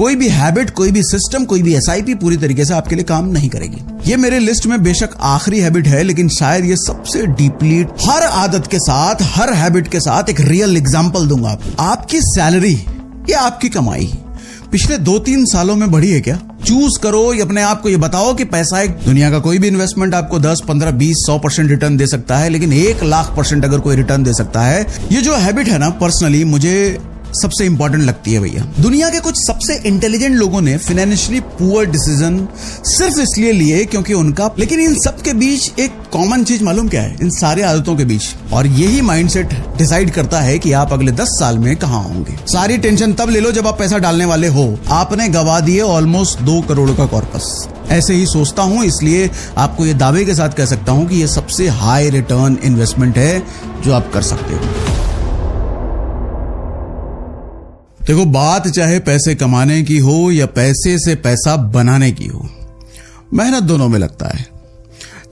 कोई भी हैबिट, कोई भी सिस्टम, कोई भी एसआईपी पूरी तरीके से आपके लिए काम नहीं करेगी। ये मेरे लिस्ट में बेशक आखिरी हैबिट है, लेकिन शायद ये सबसे डीपली हर आदत के साथ, हर हैबिट के साथ एक रियल एग्जांपल दूंगा आपको। आपकी सैलरी या आपकी कमाई पिछले 2-3 सालों में बढ़ी है क्या? चूज करो, या अपने आप को ये बताओ कि पैसा एक दुनिया का कोई भी इन्वेस्टमेंट आपको 10, 15, 20, 100% रिटर्न दे सकता है, लेकिन 1,00,000% अगर कोई रिटर्न दे सकता है। ये जो हैबिट है ना, पर्सनली मुझे सबसे इंपॉर्टेंट लगती है भैया। दुनिया के कुछ सबसे इंटेलिजेंट लोगों ने फाइनेंशियली पुअर डिसीजन सिर्फ इसलिए लिए क्योंकि उनका, लेकिन इन सब के बीच एक कॉमन चीज मालूम क्या है? इन सारे आदतों के बीच, और यही माइंडसेट डिसाइड करता है कि आप अगले 10 साल में कहां होंगे। सारी टेंशन तब ले लो जब आप पैसा डालने वाले हो। आपने गवा दिए ऑलमोस्ट 2 करोड़ का कॉर्पस। ऐसे ही सोचता हूं, इसलिए आपको ये दावे के साथ कह सकता हूं कि ये सबसे हाई रिटर्न इन्वेस्टमेंट है जो आप कर सकते हो। देखो, बात चाहे पैसे कमाने की हो या पैसे से पैसा बनाने की हो, मेहनत दोनों में लगता है।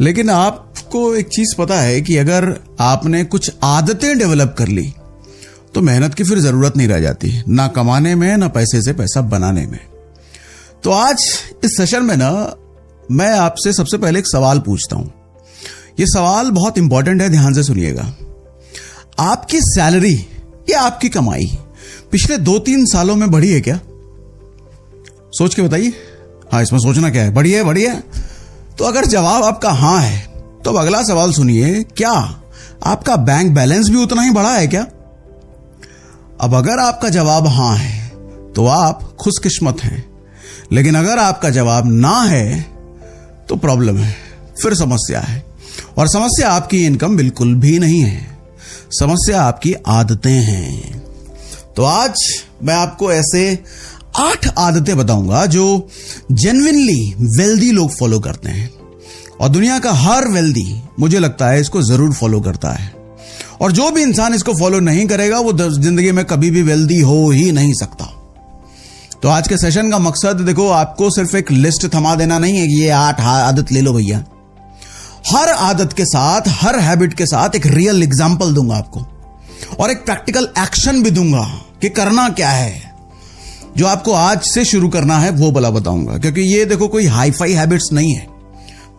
लेकिन आपको एक चीज पता है कि अगर आपने कुछ आदतें डेवलप कर ली तो मेहनत की फिर जरूरत नहीं रह जाती, ना कमाने में ना पैसे से पैसा बनाने में। तो आज इस सेशन में ना मैं आपसे सबसे पहले एक सवाल पूछता हूं। यह सवाल बहुत इंपॉर्टेंट है, ध्यान से सुनिएगा। आपकी सैलरी या आपकी कमाई पिछले 2-3 सालों में बढ़ी है क्या? सोच के बताइए। हाँ, इसमें सोचना क्या है? बढ़ी है, बढ़ी है। तो अगर जवाब आपका हाँ है तो अब अगला सवाल सुनिए, क्या आपका बैंक बैलेंस भी उतना ही बढ़ा है क्या? अब अगर आपका जवाब हाँ है तो आप खुशकिस्मत हैं, लेकिन अगर आपका जवाब ना है तो प्रॉब्लम है, फिर समस्या है। और समस्या आपकी इनकम बिल्कुल भी नहीं है, समस्या आपकी आदतें हैं। तो आज मैं आपको ऐसे 8 आदतें बताऊंगा जो जेन्युइनली वेल्दी लोग फॉलो करते हैं, और दुनिया का हर वेल्दी, मुझे लगता है, इसको जरूर फॉलो करता है। और जो भी इंसान इसको फॉलो नहीं करेगा वो जिंदगी में कभी भी वेल्दी हो ही नहीं सकता। तो आज के सेशन का मकसद, देखो, आपको सिर्फ एक लिस्ट थमा देना नहीं है कि ये 8 आदत ले लो भैया। हर आदत के साथ, हर हैबिट के साथ एक रियल एग्जांपल दूंगा आपको, और एक प्रैक्टिकल एक्शन भी दूंगा कि करना क्या है। जो आपको आज से शुरू करना है वो भला बताऊंगा, क्योंकि ये देखो कोई हाई फाई हैबिट्स नहीं है,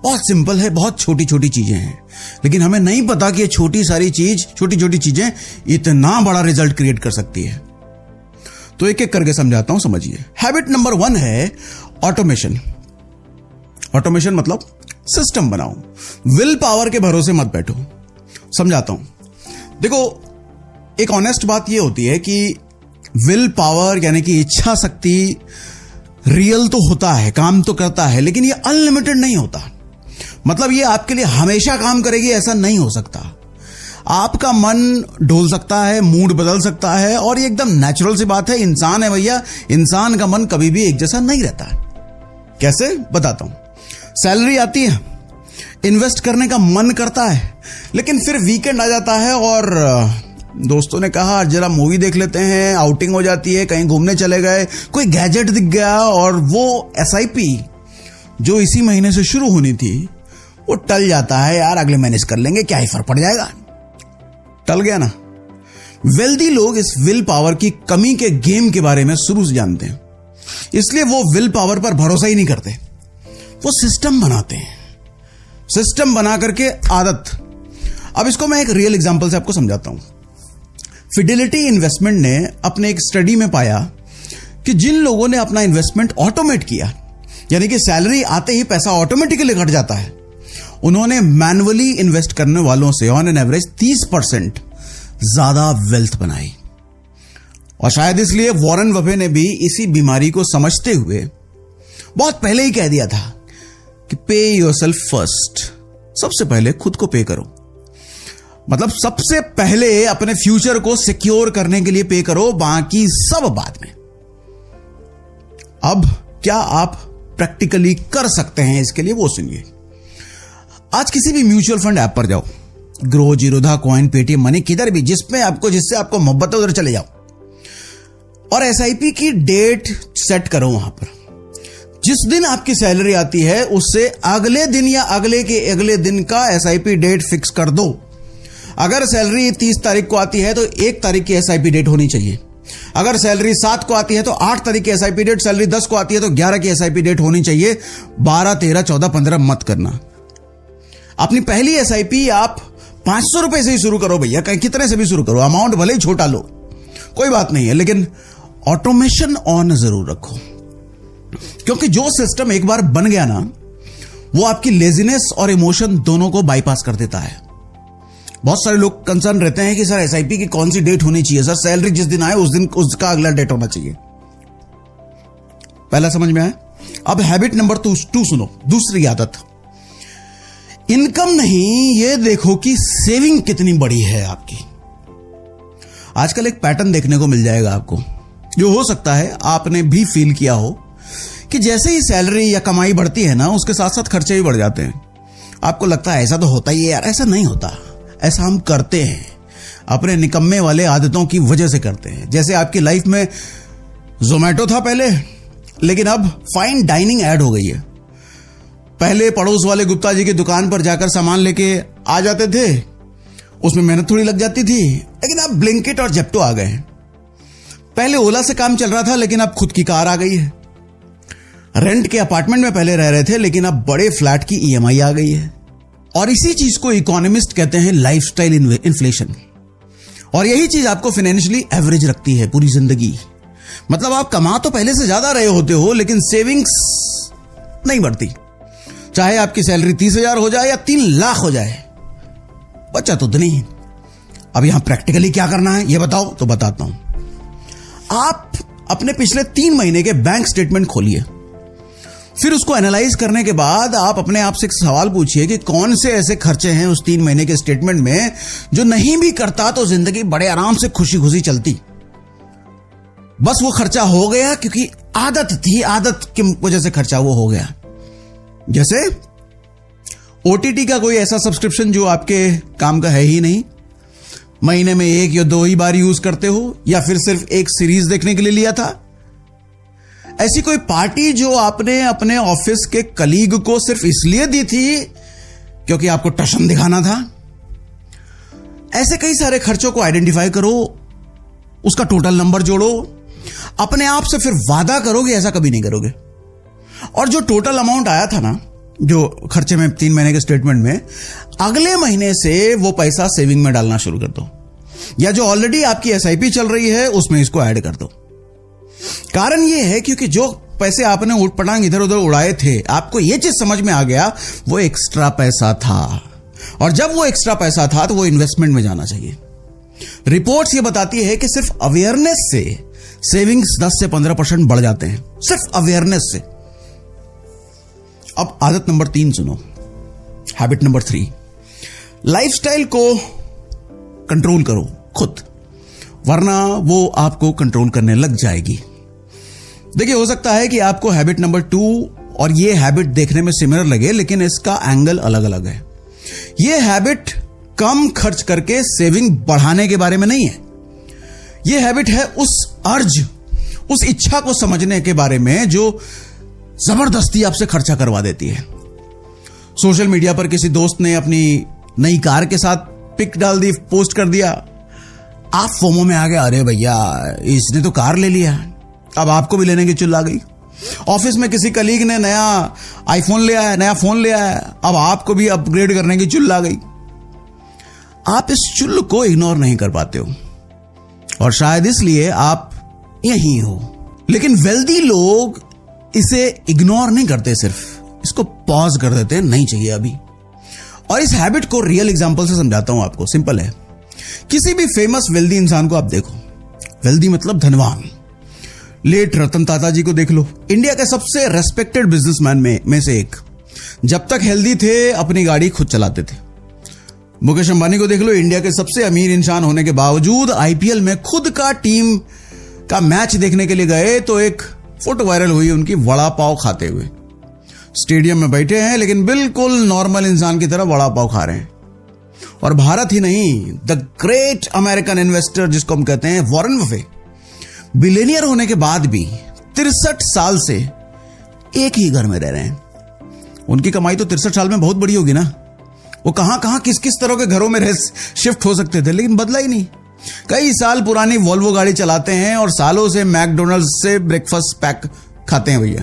बहुत सिंपल है, बहुत छोटी छोटी चीजें हैं। लेकिन हमें नहीं पता कि ये छोटी छोटी चीजें इतना बड़ा रिजल्ट क्रिएट कर सकती है। तो एक एक करके समझाता हूं, समझिए। हैबिट नंबर 1 है ऑटोमेशन। ऑटोमेशन मतलब सिस्टम बनाओ, विल पावर के भरोसे मत बैठो। समझाता हूं। देखो, एक ऑनेस्ट बात यह होती है कि विल पावर यानी कि इच्छा शक्ति रियल तो होता है, काम तो करता है, लेकिन ये अनलिमिटेड नहीं होता। मतलब ये आपके लिए हमेशा काम करेगी ऐसा नहीं हो सकता। आपका मन डोल सकता है, मूड बदल सकता है, और ये एकदम नेचुरल सी बात है। इंसान है भैया, इंसान का मन कभी भी एक जैसा नहीं रहता। कैसे? बताता हूं। सैलरी आती है, इन्वेस्ट करने का मन करता है, लेकिन फिर वीकेंड आ जाता है और दोस्तों ने कहा जरा मूवी देख लेते हैं, आउटिंग हो जाती है, कहीं घूमने चले गए, कोई गैजेट दिख गया, और वो एसआईपी जो इसी महीने से शुरू होनी थी वो टल जाता है। यार अगले महीने कर लेंगे, क्या ही फर्क पड़ जाएगा, टल गया ना। वेल्दी लोग इस विल पावर की कमी के गेम के बारे में शुरू से जानते हैं, इसलिए वो विल पावर पर भरोसा ही नहीं करते, वो सिस्टम बनाते हैं। सिस्टम बना करके आदत। अब इसको मैं एक रियल एग्जांपल से आपको समझाता हूं। फिडेलिटी इन्वेस्टमेंट ने अपने एक स्टडी में पाया कि जिन लोगों ने अपना इन्वेस्टमेंट ऑटोमेट किया, यानी कि सैलरी आते ही पैसा ऑटोमेटिकली कट जाता है, उन्होंने मैन्युअली इन्वेस्ट करने वालों से ऑन एन एवरेज 30% ज्यादा वेल्थ बनाई। और शायद इसलिए वॉरेन बफे ने भी इसी बीमारी को समझते हुए बहुत पहले ही कह दिया था कि पे योरसेल्फ फर्स्ट, सबसे पहले खुद को पे करो। मतलब सबसे पहले अपने फ्यूचर को सिक्योर करने के लिए पे करो, बाकी सब बाद में। अब क्या आप प्रैक्टिकली कर सकते हैं इसके लिए, वो सुनिए। आज किसी भी म्यूचुअल फंड ऐप पर जाओ, grow, Zerodha, coin, Paytm money, किधर भी जिसमें जिससे आपको मोहब्बत है उधर चले जाओ, और एसआईपी की डेट सेट करो। वहां पर जिस दिन आपकी सैलरी आती है उससे अगले दिन या अगले के अगले दिन का एसआईपी डेट फिक्स कर दो। अगर सैलरी 30 तारीख को आती है तो 1 तारीख की एसआईपी डेट होनी चाहिए। अगर सैलरी 7 को आती है तो 8 तारीख की एसआईपी डेट, सैलरी 10 को आती है तो 11 की एसआईपी डेट होनी चाहिए। 12, 13, 14, 15 मत करना। अपनी पहली एसआईपी आप 500 रुपए से ही शुरू करो भैया, कहीं कितने से भी शुरू करो, अमाउंट भले ही छोटा लो, कोई बात नहीं है, लेकिन ऑटोमेशन ऑन जरूर रखो। क्योंकि जो सिस्टम एक बार बन गया ना, वो आपकी लेजीनेस और इमोशन दोनों को बाईपास कर देता है। बहुत सारे लोग कंसर्न रहते हैं कि सर एसआईपी की कौन सी डेट होनी चाहिए, सर सैलरी जिस दिन आए उस दिन उसका अगला डेट होना चाहिए। पहला समझ में आया। अब हैबिट नंबर 2 सुनो, दूसरी आदत, इनकम नहीं, ये देखो कि सेविंग कितनी बड़ी है आपकी। आजकल एक पैटर्न देखने को मिल जाएगा आपको, जो हो सकता है आपने भी फील किया हो, कि जैसे ही सैलरी या कमाई बढ़ती है ना, उसके साथ साथ खर्चे भी बढ़ जाते हैं। आपको लगता है ऐसा तो होता ही है यार, ऐसा नहीं होता। ऐसा हम करते हैं, अपने निकम्मे वाले आदतों की वजह से करते हैं। जैसे आपकी लाइफ में जोमैटो था पहले, लेकिन अब फाइन डाइनिंग ऐड हो गई है। पहले पड़ोस वाले गुप्ता जी की दुकान पर जाकर सामान लेके आ जाते थे, उसमें मेहनत थोड़ी लग जाती थी, लेकिन अब ब्लिंकिट और जेप्टो आ गए। पहले ओला से काम चल रहा था, लेकिन अब खुद की कार आ गई है। रेंट के अपार्टमेंट में पहले रह रहे थे, लेकिन अब बड़े फ्लैट की ईएमआई आ गई है। और इसी चीज को इकोनॉमिस्ट कहते हैं लाइफस्टाइल इन्फ्लेशन। और यही चीज आपको फाइनेंशियली एवरेज रखती है पूरी जिंदगी। मतलब आप कमा तो पहले से ज्यादा रहे होते हो, लेकिन सेविंग्स नहीं बढ़ती। चाहे आपकी सैलरी 30,000 हो जाए या 3 लाख हो जाए, बचत उतनी ही। अब यहां प्रैक्टिकली क्या करना है ये बताओ, तो बताता हूं। आप अपने पिछले 3 महीने के बैंक स्टेटमेंट खोलिए, फिर उसको एनालाइज करने के बाद आप अपने आप से एक सवाल पूछिए कि कौन से ऐसे खर्चे हैं उस 3 महीने के स्टेटमेंट में जो नहीं भी करता तो जिंदगी बड़े आराम से खुशी खुशी चलती। बस वो खर्चा हो गया क्योंकि आदत थी, आदत की वजह से खर्चा वो हो गया। जैसे ओटीटी का कोई ऐसा सब्सक्रिप्शन जो आपके काम का है ही नहीं, महीने में 1 या 2 ही बार यूज करते हो, या फिर सिर्फ एक सीरीज देखने के लिए लिया था। ऐसी कोई पार्टी जो आपने अपने ऑफिस के कलीग को सिर्फ इसलिए दी थी क्योंकि आपको टशन दिखाना था। ऐसे कई सारे खर्चों को आइडेंटिफाई करो, उसका टोटल नंबर जोड़ो, अपने आप से फिर वादा करो कि ऐसा कभी नहीं करोगे। और जो टोटल अमाउंट आया था ना, जो खर्चे में 3 महीने के स्टेटमेंट में, अगले महीने से वो पैसा सेविंग में डालना शुरू कर दो, या जो ऑलरेडी आपकी एसआईपी चल रही है उसमें इसको ऐड कर दो। कारण ये है क्योंकि जो पैसे आपने उठ पटांग इधर उधर उड़ाए थे, आपको ये चीज समझ में आ गया वो एक्स्ट्रा पैसा था, और जब वो एक्स्ट्रा पैसा था तो वो इन्वेस्टमेंट में जाना चाहिए। रिपोर्ट्स ये बताती है कि सिर्फ अवेयरनेस से सेविंग्स 10 से 15% बढ़ जाते हैं, सिर्फ अवेयरनेस से। अब आदत नंबर 3 सुनो, हैबिट नंबर 3, लाइफस्टाइल को कंट्रोल करो खुद, वरना वो आपको कंट्रोल करने लग जाएगी। देखिए, हो सकता है कि आपको हैबिट नंबर 2 और ये हैबिट देखने में सिमिलर लगे, लेकिन इसका एंगल अलग अलग है। ये हैबिट कम खर्च करके सेविंग बढ़ाने के बारे में नहीं है। ये हैबिट है उस अर्ज, उस इच्छा को समझने के बारे में जो जबरदस्ती आपसे खर्चा करवा देती है। सोशल मीडिया पर किसी दोस्त ने अपनी नई कार के साथ पिक डाल दी, पोस्ट कर दिया, आप फोमो में आ गए, अरे भैया इसने तो कार ले लिया, अब आपको भी लेने की चुल आ गई। ऑफिस में किसी कलीग ने नया आईफोन ले आया, नया फोन ले आया, अब आपको भी अपग्रेड करने की चुल आ गई। आप इस चुल को इग्नोर नहीं कर पाते हो, और शायद इसलिए आप यही हो। लेकिन वेल्दी लोग इसे इग्नोर नहीं करते, सिर्फ इसको पॉज कर देते हैं, नहीं चाहिए अभी। और इस हैबिट को रियल एग्जांपल से समझाता हूं आपको, सिंपल है। किसी भी फेमस वेल्दी इंसान को आप देखो, वेल्दी मतलब धनवान, लेट रतन टाटा जी को देख लो, इंडिया के सबसे रेस्पेक्टेड बिजनेसमैन में से एक। जब तक हेल्दी थे अपनी गाड़ी खुद चलाते थे। मुकेश अंबानी को देख लो, इंडिया के सबसे अमीर इंसान होने के बावजूद आईपीएल में खुद का टीम का मैच देखने के लिए गए तो एक फोटो वायरल हुई उनकी वड़ा पाव खाते हुए। स्टेडियम में बैठे हैं लेकिन बिल्कुल नॉर्मल इंसान की तरह वड़ा पाव खा रहे हैं। और भारत ही नहीं, द ग्रेट अमेरिकन इन्वेस्टर जिसको हम कहते हैं वॉरेन बफे, बिलियनियर होने के बाद भी 63 साल से एक ही घर में रह रहे हैं। उनकी कमाई तो 63 साल में बहुत बड़ी होगी ना। वो कहां किस तरह के घरों में शिफ्ट हो सकते थे, लेकिन बदला ही नहीं। कई साल पुरानी वोल्वो गाड़ी चलाते हैं और सालों से मैकडोनल्ड्स से ब्रेकफास्ट पैक खाते हैं भैया।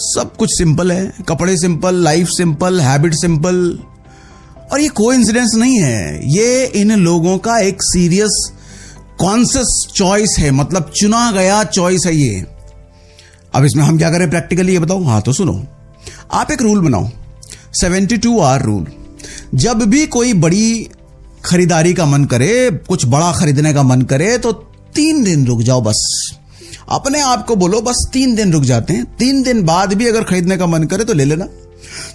सब कुछ सिंपल है, कपड़े simple, life simple, habit simple. और ये कोइंसिडेंस नहीं है, ये इन लोगों का एक सीरियस कॉन्शियस चॉइस है, मतलब चुना गया चॉइस है ये। अब इसमें हम क्या करें प्रैक्टिकली ये बताओ। हाँ तो सुनो, आप एक रूल बनाओ, 72 आवर रूल। जब भी कोई बड़ी खरीदारी का मन करे, कुछ बड़ा खरीदने का मन करे, तो 3 दिन रुक जाओ बस। अपने आप को बोलो बस 3 दिन रुक जाते हैं, 3 दिन बाद भी अगर खरीदने का मन करे तो ले लेना।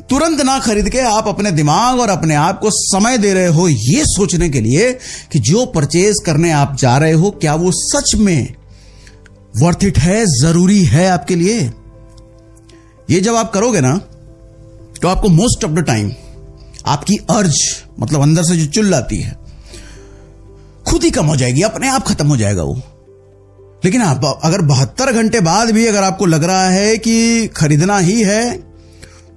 तुरंत ना खरीद के आप अपने दिमाग और अपने आप को समय दे रहे हो ये सोचने के लिए कि जो परचेज करने आप जा रहे हो क्या वो सच में वर्थ इट है, जरूरी है आपके लिए। ये जब आप करोगे ना तो आपको मोस्ट ऑफ द टाइम आपकी अर्ज, मतलब अंदर से जो चिल्लाती है, खुद ही कम हो जाएगी, अपने आप खत्म हो जाएगा वो। लेकिन आप अगर 72 घंटे बाद भी अगर आपको लग रहा है कि खरीदना ही है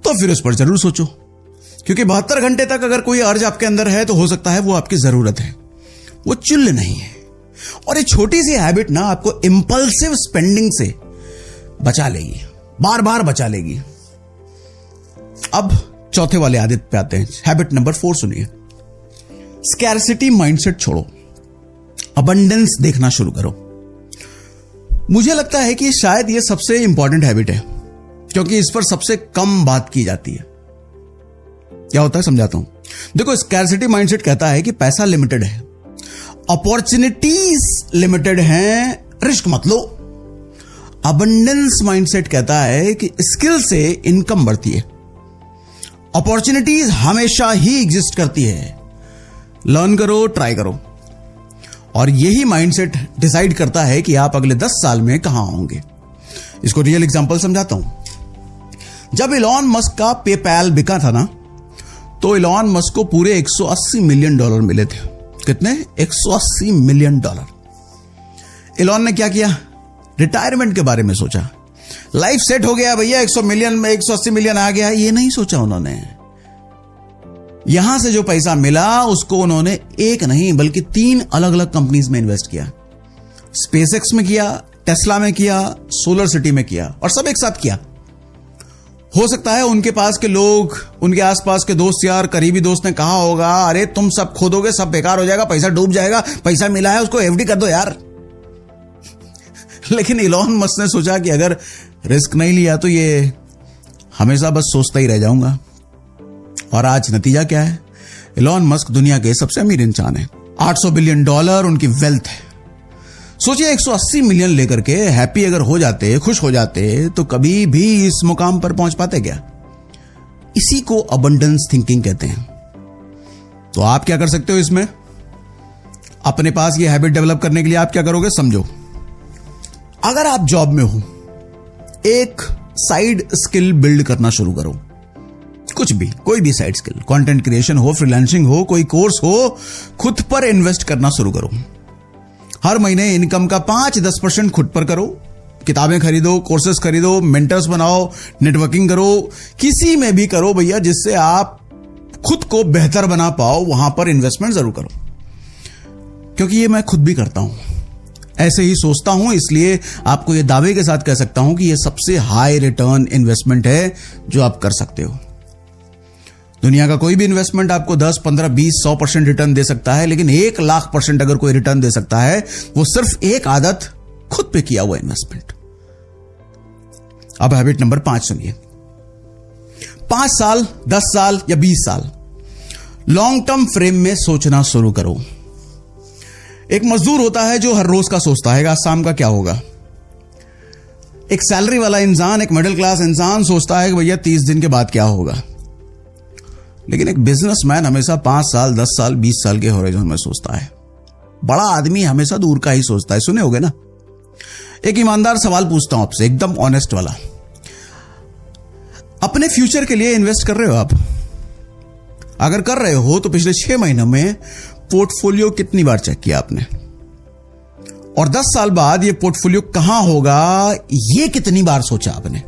तो फिर उस पर जरूर सोचो, क्योंकि 72 घंटे तक अगर कोई अर्ज आपके अंदर है तो हो सकता है वो आपकी जरूरत है, वो चिल्ल नहीं है। और ये छोटी सी हैबिट ना आपको इंपल्सिव स्पेंडिंग से बचा लेगी, बार बार बचा लेगी। अब चौथे वाले आदत पे आते हैं, हैबिट नंबर 4 सुनिए। स्कैर्सिटी माइंडसेट छोड़ो, अबंडेंस देखना शुरू करो। मुझे लगता है कि शायद ये सबसे इंपॉर्टेंट हैबिट है, क्योंकि इस पर सबसे कम बात की जाती है। क्या होता है समझाता हूं। देखो, स्कैर्सिटी माइंडसेट कहता है कि पैसा लिमिटेड है, अपॉर्चुनिटीज लिमिटेड हैं, रिस्क मत लो। अबंडेंस माइंडसेट कहता है कि स्किल से इनकम बढ़ती है, अपॉर्चुनिटीज हमेशा ही एग्जिस्ट करती है, लर्न करो, ट्राई करो। और यही माइंडसेट डिसाइड करता है कि आप अगले 10 साल में कहां होंगे। इसको रियल एग्जांपल समझाता हूं। जब इलॉन मस्क का पेपैल बिका था ना, तो इलॉन मस्क को पूरे $180 मिलियन मिले थे। कितने? $180 मिलियन। इलॉन ने क्या किया? रिटायरमेंट के बारे में सोचा। लाइफ सेट हो गया भैया, 100 मिलियन में 180 मिलियन आ गया, ये नहीं सोचा उन्होंने। यहां से जो पैसा मिला उसको उन्होंने एक नहीं बल्कि 3 अलग अलग कंपनीज में इन्वेस्ट किया। स्पेसएक्स में किया, टेस्ला में किया, सोलर सिटी में किया, और सब एक साथ किया। हो सकता है उनके पास के लोग, उनके आसपास के दोस्त यार, करीबी दोस्त ने कहा होगा, अरे तुम सब खोदोगे, सब बेकार हो जाएगा, पैसा डूब जाएगा, पैसा मिला है उसको एफडी कर दो यार। लेकिन इलॉन मस्क ने सोचा कि अगर रिस्क नहीं लिया तो ये हमेशा बस सोचता ही रह जाऊंगा। और आज नतीजा क्या है? इलॉन मस्क दुनिया के सबसे अमीर इंसान है, $800 बिलियन उनकी वेल्थ है। सोचिए 180 मिलियन लेकर के हैप्पी अगर हो जाते, खुश हो जाते, तो कभी भी इस मुकाम पर पहुंच पाते क्या? इसी को अबंडेंस थिंकिंग कहते हैं। तो आप क्या कर सकते हो इसमें? अपने पास ये हैबिट डेवलप करने के लिए आप क्या करोगे समझो। अगर आप जॉब में हो, एक साइड स्किल बिल्ड करना शुरू करो। कुछ भी, कोई भी साइड स्किल, कंटेंट क्रिएशन हो, फ्रीलांसिंग हो, कोई कोर्स हो, खुद पर इन्वेस्ट करना शुरू करो। हर महीने इनकम का 5-10% खुद पर करो। किताबें खरीदो, कोर्सेस खरीदो, मेंटर्स बनाओ, नेटवर्किंग करो, किसी में भी करो भैया, जिससे आप खुद को बेहतर बना पाओ, वहां पर इन्वेस्टमेंट जरूर करो। क्योंकि ये मैं खुद भी करता हूं, ऐसे ही सोचता हूं, इसलिए आपको ये दावे के साथ कह सकता हूं कि ये सबसे हाई रिटर्न इन्वेस्टमेंट है जो आप कर सकते हो। दुनिया का कोई भी इन्वेस्टमेंट आपको 10, 15, 20, 100% रिटर्न दे सकता है, लेकिन 1,00,000% अगर कोई रिटर्न दे सकता है, वो सिर्फ एक आदत, खुद पे किया हुआ इन्वेस्टमेंट। अब हैबिट नंबर 5 सुनिए। 5 साल, 10 साल या 20 साल लॉन्ग टर्म फ्रेम में सोचना शुरू करो। एक मजदूर होता है जो हर रोज का सोचता है आज शाम का क्या होगा। एक सैलरी वाला इंसान, एक मिडिल क्लास इंसान सोचता है कि भैया 30 दिन के बाद क्या होगा। लेकिन एक बिजनेसमैन हमेशा 5 साल, 10 साल, 20 साल के होराइजन में सोचता है। बड़ा आदमी हमेशा दूर का ही सोचता है। सुने होगे ना। एक ईमानदार सवाल पूछता हूं आपसे, एकदम ऑनेस्ट वाला। अपने फ्यूचर के लिए इन्वेस्ट कर रहे हो आप? अगर कर रहे हो तो पिछले 6 महीनों में पोर्टफोलियो कितनी बार चेक किया आपने? और 10 साल बाद ये पोर्टफोलियो कहां होगा, ये कितनी बार सोचा आपने?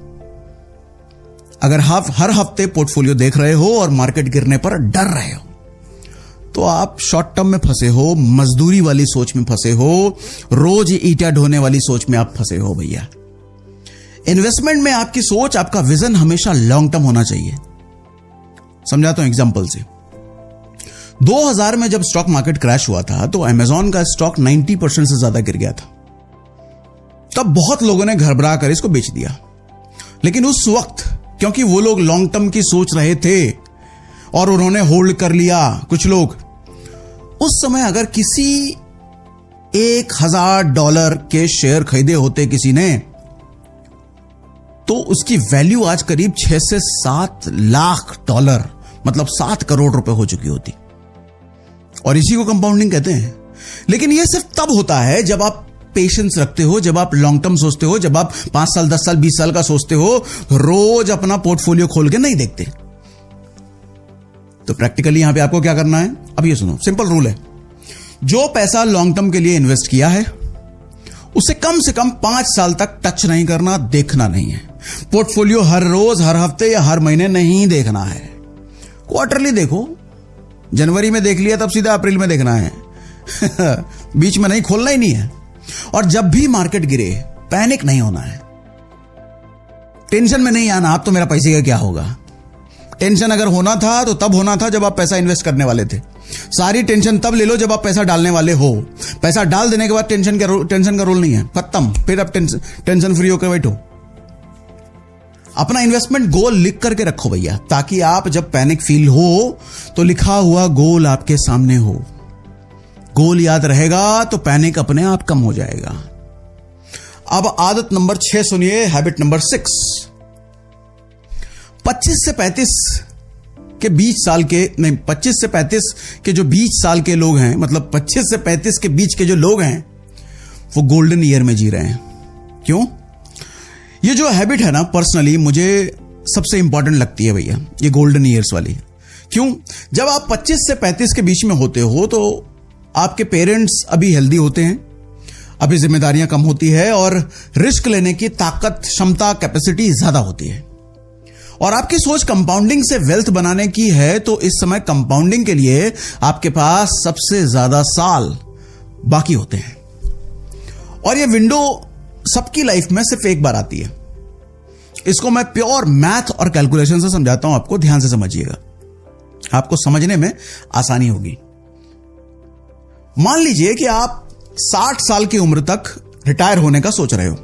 अगर हर हफ्ते पोर्टफोलियो देख रहे हो और मार्केट गिरने पर डर रहे हो, तो आप शॉर्ट टर्म में फंसे हो, मजदूरी वाली सोच में फंसे हो, रोज ईंटा ढोने वाली सोच में आप फंसे हो भैया। इन्वेस्टमेंट में आपकी सोच, आपका विजन हमेशा लॉन्ग टर्म होना चाहिए। समझाता हूं एग्जांपल से। 2000 में जब स्टॉक मार्केट क्रैश हुआ था तो अमेजॉन का स्टॉक 90% से ज्यादा गिर गया था। तब बहुत लोगों ने घबरा कर इसको बेच दिया, लेकिन उस वक्त क्योंकि वो लोग लॉन्ग टर्म की सोच रहे थे और उन्होंने होल्ड कर लिया, कुछ लोग उस समय अगर किसी $1000 के शेयर खरीदे होते किसी ने, तो उसकी वैल्यू आज करीब 6 से 7 लाख डॉलर, मतलब 7 करोड़ रुपए हो चुकी होती। और इसी को कंपाउंडिंग कहते हैं। लेकिन यह सिर्फ तब होता है जब आप पेशेंस रखते हो, जब आप लॉन्ग टर्म सोचते हो, जब आप 5 साल 10 साल 20 साल का सोचते हो, रोज अपना पोर्टफोलियो खोल के नहीं देखते। तो प्रैक्टिकली यहां पे आपको क्या करना है, अब ये सुनो, सिंपल रूल है। जो पैसा लॉन्ग टर्म के लिए इन्वेस्ट किया है उसे कम से कम 5 साल तक टच नहीं करना, देखना नहीं है। पोर्टफोलियो हर रोज, हर हफ्ते या हर महीने नहीं देखना है। क्वार्टरली देखो, जनवरी में देख लिया तब सीधा अप्रैल में देखना है बीच में नहीं, खोलना ही नहीं है। और जब भी मार्केट गिरे पैनिक नहीं होना है, टेंशन में नहीं आना आप तो मेरा पैसे का क्या होगा। टेंशन अगर होना था तो तब होना था जब आप पैसा इन्वेस्ट करने वाले थे। सारी टेंशन तब ले लो जब आप पैसा डालने वाले हो। पैसा डाल देने के बाद टेंशन का रोल नहीं है, खत्म। फिर आप टेंशन फ्री होकर बैठो। अपना इन्वेस्टमेंट गोल लिख करके रखो भैया, ताकि आप जब पैनिक फील हो तो लिखा हुआ गोल आपके सामने हो। गोल याद रहेगा तो पैनिक अपने आप कम हो जाएगा। अब आदत नंबर 6 सुनिए, हैबिट नंबर 6। 25 से 35 के बीच साल के, नहीं 25 से 35 के जो बीच साल के लोग हैं, मतलब 25 से 35 के बीच के जो लोग हैं, वो गोल्डन ईयर में जी रहे हैं। क्यों? ये जो हैबिट है ना, पर्सनली मुझे सबसे इंपॉर्टेंट लगती है भैया, ये गोल्डन ईयर्स वाली। क्यों? जब आप 25 से 35 के बीच में होते हो तो आपके पेरेंट्स अभी हेल्दी होते हैं, अभी जिम्मेदारियां कम होती है और रिस्क लेने की ताकत, क्षमता, कैपेसिटी ज्यादा होती है। और आपकी सोच कंपाउंडिंग से वेल्थ बनाने की है, तो इस समय कंपाउंडिंग के लिए आपके पास सबसे ज्यादा साल बाकी होते हैं। और ये विंडो सबकी लाइफ में सिर्फ एक बार आती है। इसको मैं प्योर मैथ और कैलकुलेशन से समझाता हूं, आपको ध्यान से समझिएगा, आपको समझने में आसानी होगी। मान लीजिए कि आप 60 साल की उम्र तक रिटायर होने का सोच रहे हो,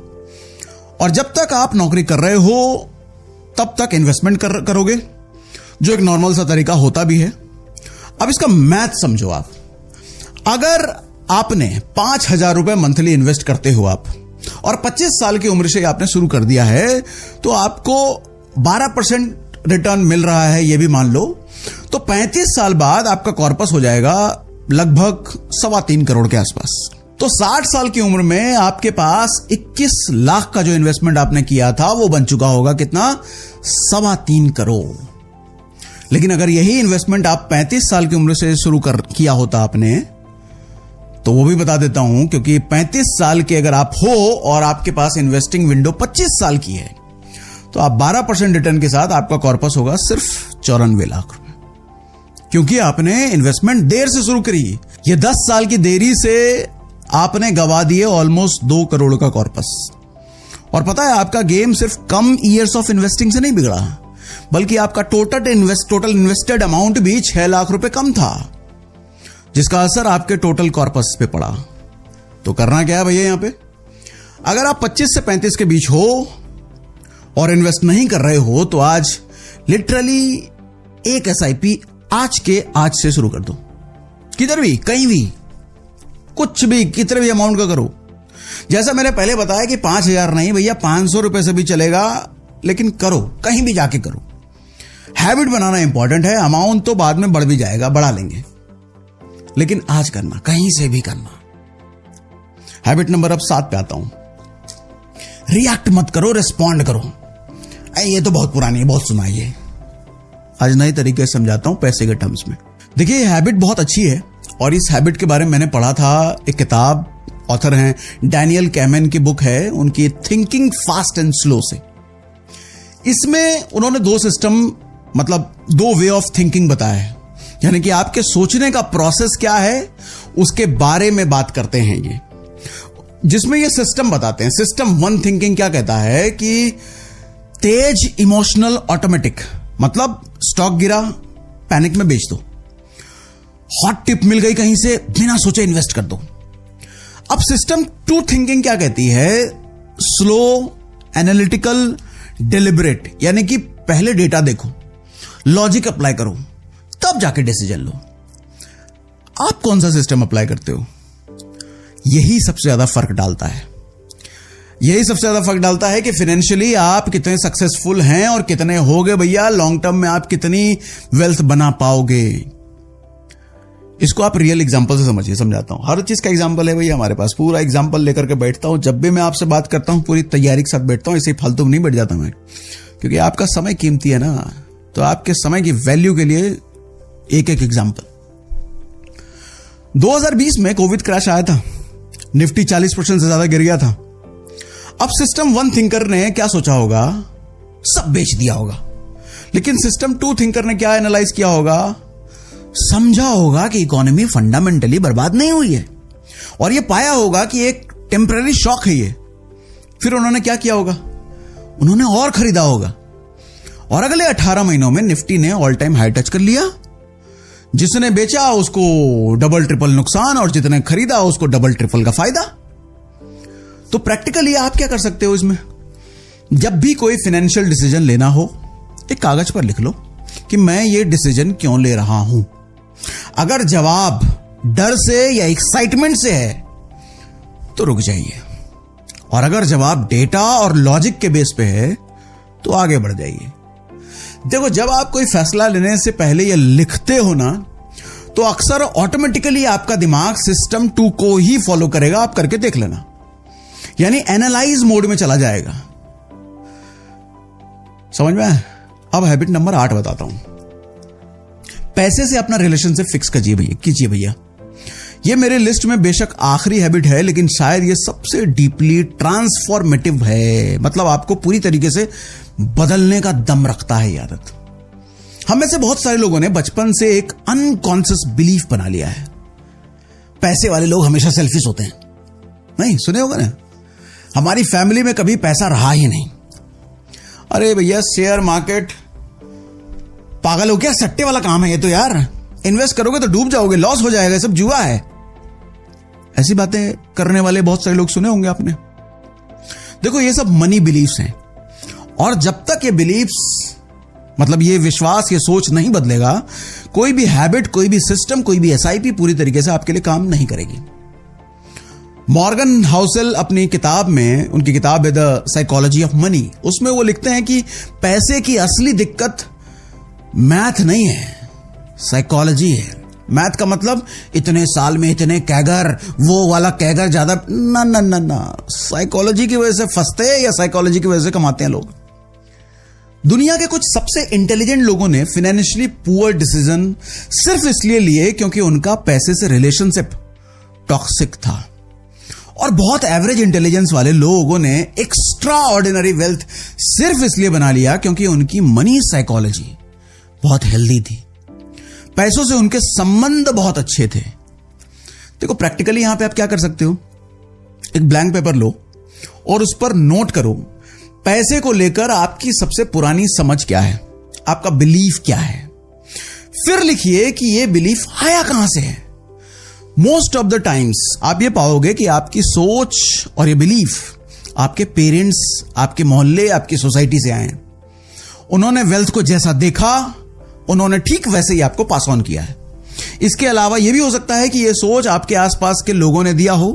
और जब तक आप नौकरी कर रहे हो तब तक इन्वेस्टमेंट करोगे, जो एक नॉर्मल सा तरीका होता भी है। अब इसका मैथ समझो आप। अगर आपने 5,000 रुपए मंथली इन्वेस्ट करते हो आप, और 25 साल की उम्र से आपने शुरू कर दिया है, तो आपको 12% रिटर्न मिल रहा है, यह भी मान लो, तो 35 साल बाद आपका कॉर्पस हो जाएगा लगभग 3.25 करोड़ के आसपास। तो 60 साल की उम्र में आपके पास 21 लाख का जो इन्वेस्टमेंट आपने किया था वो बन चुका होगा कितना? 3.25 करोड़। लेकिन अगर यही इन्वेस्टमेंट आप 35 साल की उम्र से शुरू किया होता आपने, तो वो भी बता देता हूं, क्योंकि 35 साल के अगर आप हो और आपके पास इन्वेस्टिंग विंडो 25 साल की है, तो आप 12% रिटर्न के साथ आपका कॉर्पस होगा सिर्फ 94 लाख रुपए, क्योंकि आपने इन्वेस्टमेंट देर से शुरू करी। ये 10 साल की देरी से आपने गवा दिए ऑलमोस्ट 2 करोड़ का कॉर्पस। और पता है, आपका गेम सिर्फ कम ईयर्स ऑफ इन्वेस्टिंग से नहीं बिगड़ा, बल्कि आपका टोटल इन्वेस्टेड अमाउंट भी 6 लाख रुपए कम था, जिसका असर आपके टोटल कॉर्पस पे पड़ा। तो करना क्या है भैया यहां पे? अगर आप 25 से 35 के बीच हो और इन्वेस्ट नहीं कर रहे हो, तो आज लिटरली एक SIP आज से शुरू कर दो। किधर भी, कहीं भी, कुछ भी, कितने भी अमाउंट का करो। जैसा मैंने पहले बताया कि 5,000 नहीं भैया, 500 रुपए से भी चलेगा, लेकिन करो, कहीं भी जाके करो। हैबिट बनाना इंपॉर्टेंट है, अमाउंट तो बाद में बढ़ भी जाएगा, बढ़ा लेंगे, लेकिन आज करना, कहीं से भी करना। हैबिट नंबर अब 7 पे आता हूं। रिएक्ट मत करो, रिस्पॉन्ड करो। ये तो बहुत पुरानी है, बहुत सुना है ये। आज नए तरीके से समझाता हूं पैसे के टर्म्स में। देखिए, ये हैबिट बहुत अच्छी है, और इस हैबिट के बारे में मैंने पढ़ा था, एक किताब, ऑथर हैं डैनियल कैमेन की बुक है उनकी, थिंकिंग फास्ट एंड स्लो से। इसमें उन्होंने 2 सिस्टम, मतलब 2 वे ऑफ थिंकिंग बताया है। यानी कि आपके सोचने का प्रोसेस क्या है उसके बारे में बात करते हैं ये, जिसमें ये सिस्टम बताते हैं। सिस्टम 1 थिंकिंग क्या कहता है कि तेज इमोशनल ऑटोमेटिक, मतलब स्टॉक गिरा पैनिक में बेच दो, हॉट टिप मिल गई कहीं से बिना सोचे इन्वेस्ट कर दो। अब सिस्टम 2 थिंकिंग क्या कहती है, स्लो एनालिटिकल डिलिबरेट, यानी कि पहले डेटा देखो, लॉजिक अप्लाई करो, तब जाके डिसीजन लो। आप कौन सा सिस्टम अप्लाई करते हो? यही सबसे ज्यादा फर्क डालता है। यही सबसे ज्यादा फर्क डालता है कि फाइनेंशियली आप कितने सक्सेसफुल हैं और कितने होगे भैया, लॉन्ग टर्म में आप कितनी वेल्थ बना पाओगे। इसको आप रियल एग्जांपल से समझिए, समझाता हूं। हर चीज का एग्जांपल है भैया हमारे पास, पूरा एग्जांपल लेकर के बैठता हूं। जब भी मैं आपसे बात करता हूं पूरी तैयारी के साथ बैठता हूं, इसे फालतू में नहीं बैठ जाता मैं, क्योंकि आपका समय कीमती है ना, तो आपके समय की वैल्यू के लिए एक एक एग्जांपल। 2020 में कोविड क्रैश आया था, निफ्टी 40% से ज्यादा गिर गया था। अब सिस्टम 1 थिंकर ने क्या सोचा होगा, सब बेच दिया होगा। लेकिन सिस्टम 2 थिंकर ने क्या एनालाइज किया होगा, समझा होगा कि इकोनॉमी फंडामेंटली बर्बाद नहीं हुई है और ये पाया होगा कि एक टेम्पररी शॉक है ये। फिर उन्होंने क्या किया होगा, उन्होंने और खरीदा होगा और अगले 18 महीनों में निफ्टी ने ऑल टाइम हाई टच कर लिया। जिसने बेचा उसको डबल ट्रिपल नुकसान और जितने खरीदा उसको डबल ट्रिपल का फायदा। तो प्रैक्टिकली आप क्या कर सकते हो इसमें, जब भी कोई फाइनेंशियल डिसीजन लेना हो, एक कागज पर लिख लो कि मैं ये डिसीजन क्यों ले रहा हूं। अगर जवाब डर से या एक्साइटमेंट से है तो रुक जाइए, और अगर जवाब डेटा और लॉजिक के बेस पे है तो आगे बढ़ जाइए। देखो, जब आप कोई फैसला लेने से पहले ये लिखते हो ना, तो अक्सर ऑटोमेटिकली आपका दिमाग सिस्टम 2 को ही फॉलो करेगा। आप करके देख लेना, यानी एनालाइज मोड में चला जाएगा। समझ में? अब हैबिट नंबर 8 बताता हूं। पैसे से अपना रिलेशनशिप फिक्स कीजिए भैया। ये मेरे लिस्ट में बेशक आखिरी हैबिट है, लेकिन शायद ये सबसे डीपली ट्रांसफॉर्मेटिव है। मतलब आपको पूरी तरीके से बदलने का दम रखता है ये आदत। हम में से बहुत सारे लोगों ने बचपन से एक अनकॉन्शियस बिलीफ बना लिया है, पैसे वाले लोग हमेशा सेल्फिश होते हैं। नहीं सुने होगा ना, हमारी फैमिली में कभी पैसा रहा ही नहीं। अरे भैया शेयर मार्केट, पागल हो क्या, सट्टे वाला काम है ये तो यार, इन्वेस्ट करोगे तो डूब जाओगे, लॉस हो जाएगा, सब जुआ है। ऐसी बातें करने वाले बहुत सारे लोग सुने होंगे आपने। देखो, ये सब मनी बिलीफ्स हैं, और जब तक ये बिलीफ्स, मतलब ये विश्वास, ये सोच नहीं बदलेगा, कोई भी हैबिट, कोई भी सिस्टम, कोई भी एसआईपी पूरी तरीके से आपके लिए काम नहीं करेगी। मॉर्गन हाउसेल अपनी किताब में, उनकी किताब है द साइकोलॉजी ऑफ मनी, उसमें वो लिखते हैं कि पैसे की असली दिक्कत मैथ नहीं है, साइकोलॉजी है। मैथ का मतलब इतने साल में इतने कैगर, वो वाला कैगर ज्यादा, ना ना ना ना, साइकोलॉजी की वजह से फंसते हैं या साइकोलॉजी की वजह से कमाते हैं लोग। दुनिया के कुछ सबसे इंटेलिजेंट लोगों ने फाइनेंशियली पुअर डिसीजन सिर्फ इसलिए लिए क्योंकि उनका पैसे से रिलेशनशिप टॉक्सिक था, और बहुत एवरेज इंटेलिजेंस वाले लोगों ने एक्स्ट्रा ऑर्डिनरी वेल्थ सिर्फ इसलिए बना लिया क्योंकि उनकी मनी साइकोलॉजी बहुत हेल्दी थी, पैसों से उनके संबंध बहुत अच्छे थे। देखो, प्रैक्टिकली यहां पे आप क्या कर सकते हो, एक ब्लैंक पेपर लो और उस पर नोट करो पैसे को लेकर आपकी सबसे पुरानी समझ क्या है, आपका बिलीफ क्या है। फिर लिखिए कि यह बिलीफ आया कहां से है। मोस्ट ऑफ द टाइम्स आप ये पाओगे कि आपकी सोच और ये बिलीफ आपके पेरेंट्स, आपके मोहल्ले, आपकी सोसाइटी से आए हैं। उन्होंने वेल्थ को जैसा देखा, उन्होंने ठीक वैसे ही आपको पास ऑन किया है। इसके अलावा यह भी हो सकता है कि यह सोच आपके आसपास के लोगों ने दिया हो,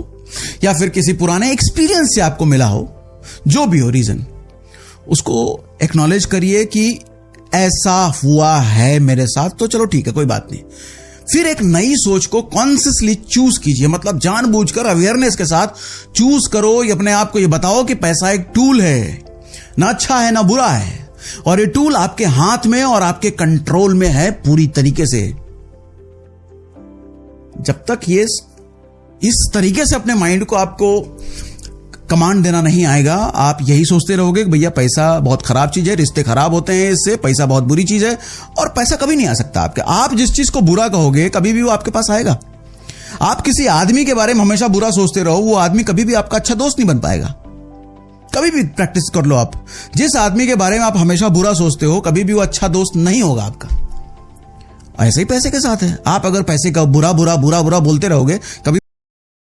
या फिर किसी पुराने एक्सपीरियंस से आपको मिला हो। जो भी हो रीजन, उसको एक्नॉलेज करिए कि ऐसा हुआ है मेरे साथ, तो चलो ठीक है, कोई बात नहीं। फिर एक नई सोच को कॉन्शियसली चूज कीजिए, मतलब जानबूझकर अवेयरनेस के साथ चूज करो। ये अपने आप को ये बताओ कि पैसा एक टूल है, ना अच्छा है ना बुरा है, और ये टूल आपके हाथ में और आपके कंट्रोल में है पूरी तरीके से। जब तक ये इस तरीके से अपने माइंड को आपको कमांड देना नहीं आएगा। आप यही सोचते रहोगे कि भैया पैसा बहुत खराब चीज है, रिश्ते खराब होते हैं इससे, पैसा बहुत बुरी चीज है, और पैसा कभी नहीं आ सकता आपके। आप जिस चीज को बुरा कहोगे कभी भी वो आपके पास आएगा। आप किसी आदमी के बारे में हमेशा बुरा सोचते रहो, वो आदमी कभी भी आपका अच्छा दोस्त नहीं बन पाएगा। कभी भी प्रैक्टिस कर लो आप, जिस आदमी के बारे में आप हमेशा बुरा सोचते हो कभी भी वो अच्छा दोस्त नहीं होगा आपका। ऐसे ही पैसे के साथ है, आप अगर पैसे का बुरा बुरा बुरा बुरा बोलते रहोगे कभी